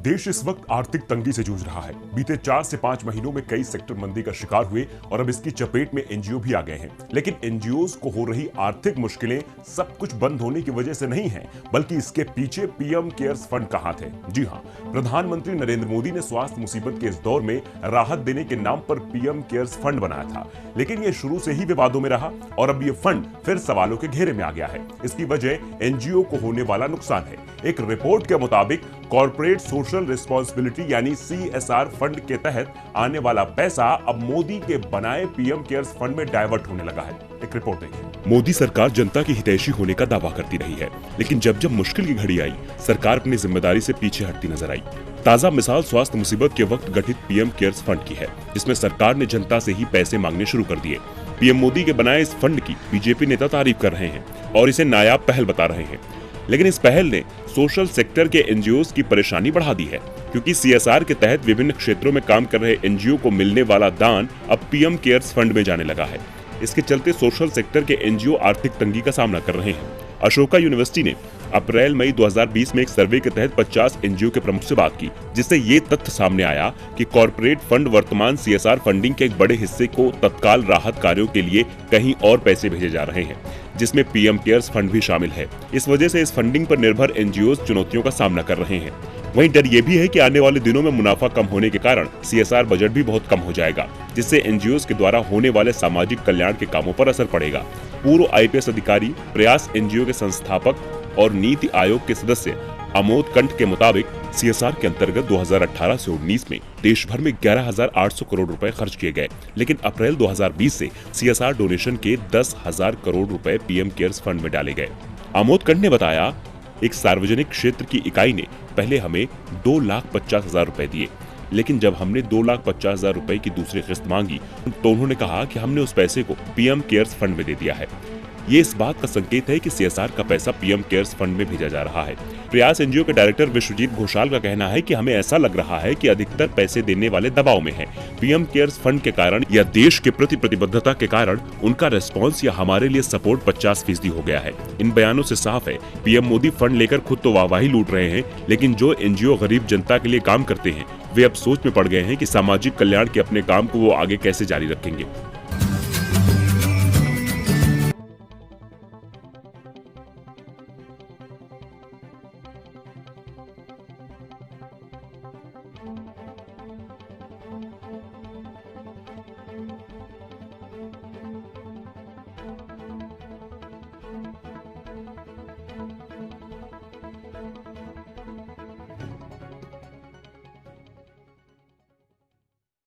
देश इस वक्त आर्थिक तंगी से जूझ रहा है। बीते 4 से 5 महीनों में कई सेक्टर मंदी का शिकार हुए और अब इसकी चपेट में एनजीओ भी आ गए हैं। लेकिन एनजीओ को हो रही आर्थिक मुश्किलें सब कुछ बंद होने की वजह से नहीं है, बल्कि इसके पीछे पीएम केयर्स फंड का हाथ है। जी हां, प्रधानमंत्री नरेंद्र मोदी ने स्वास्थ्य मुसीबत के इस दौर में राहत देने के नाम पर पीएम केयर्स फंड बनाया था, लेकिन यह शुरू से ही विवादों में रहा और अब यह फंड फिर सवालों के घेरे में आ गया है। इसकी वजह एनजीओ को होने वाला नुकसान है। एक रिपोर्ट के मुताबिक कॉर्पोरेट सोशल रिस्पांसिबिलिटी यानी सीएसआर फंड के तहत आने वाला पैसा अब मोदी के बनाए पीएम केयर्स फंड में डाइवर्ट होने लगा है। एक रिपोर्ट देखिए। मोदी सरकार जनता की हितैषी होने का दावा करती रही है, लेकिन जब जब मुश्किल की घड़ी आई, सरकार अपनी जिम्मेदारी से पीछे हटती नजर आई। ताजा मिसाल स्वास्थ्य मुसीबत के वक्त गठित पीएम केयर्स फंड की है, जिसमें सरकार ने जनता से ही पैसे मांगने शुरू कर दिए। पीएम मोदी के बनाए इस फंड की बीजेपी नेता तारीफ कर रहे हैं और इसे नायाब पहल बता रहे हैं, लेकिन इस पहल ने सोशल सेक्टर के एनजीओज की परेशानी बढ़ा दी है, क्योंकि सीएसआर के तहत विभिन्न क्षेत्रों में काम कर रहे एनजीओ को मिलने वाला दान अब पीएम केयर्स फंड में जाने लगा है। इसके चलते सोशल सेक्टर के एनजीओ आर्थिक तंगी का सामना कर रहे हैं। अशोका यूनिवर्सिटी ने अप्रैल-मई 2020 में एक सर्वे के तहत 50 एनजीओ के प्रमुख से बात की, जिससे ये तथ्य सामने आया कि कॉर्पोरेट फंड वर्तमान सीएसआर फंडिंग के एक बड़े हिस्से को तत्काल राहत कार्यों के लिए कहीं और पैसे भेजे जा रहे हैं, जिसमें पीएम केयर्स फंड भी शामिल है। इस वजह से इस फंडिंग पर निर्भर एनजीओ चुनौतियों का सामना कर रहे हैं। वहीं डर ये भी है कि आने वाले दिनों में मुनाफा कम होने के कारण सीएसआर बजट भी बहुत कम हो जाएगा, जिससे एनजीओ के द्वारा होने वाले सामाजिक कल्याण के कामों पर असर पड़ेगा। पूर्व आईपीएस अधिकारी, प्रयास एनजीओ के संस्थापक और नीति आयोग के सदस्य आमोद कंठ के मुताबिक सीएसआर के अंतर्गत 2018 से 19 में देश भर में 11,800 करोड़ रुपए खर्च किए गए, लेकिन अप्रैल 2020 से सीएसआर डोनेशन के 10,000 करोड़ रुपए पीएम केयर्स फंड में डाले गए। आमोद कंठ ने बताया, एक सार्वजनिक क्षेत्र की इकाई ने पहले हमें 2,50,000 रुपए दिए, लेकिन जब हमने 2,50,000 रुपए की दूसरी किस्त मांगी तो उन्होंने कहा कि हमने उस पैसे को पीएम केयर्स फंड में दे दिया है। ये इस बात का संकेत है कि सीएसआर का पैसा पीएम केयर्स फंड में भेजा जा रहा है। प्रयास एनजीओ के डायरेक्टर विश्वजीत घोषाल का कहना है कि हमें ऐसा लग रहा है कि अधिकतर पैसे देने वाले दबाव में हैं। पीएम केयर्स फंड के कारण या देश के प्रति प्रतिबद्धता के कारण उनका रेस्पॉन्स या हमारे लिए सपोर्ट 50% हो गया है। इन बयानों से साफ है, पीएम मोदी फंड लेकर खुद तो वाहवाही लूट रहे हैं, लेकिन जो एनजीओ गरीब जनता के लिए काम करते हैं वे अब सोच में पड़ गए हैं कि सामाजिक कल्याण के अपने काम को वो आगे कैसे जारी रखेंगे।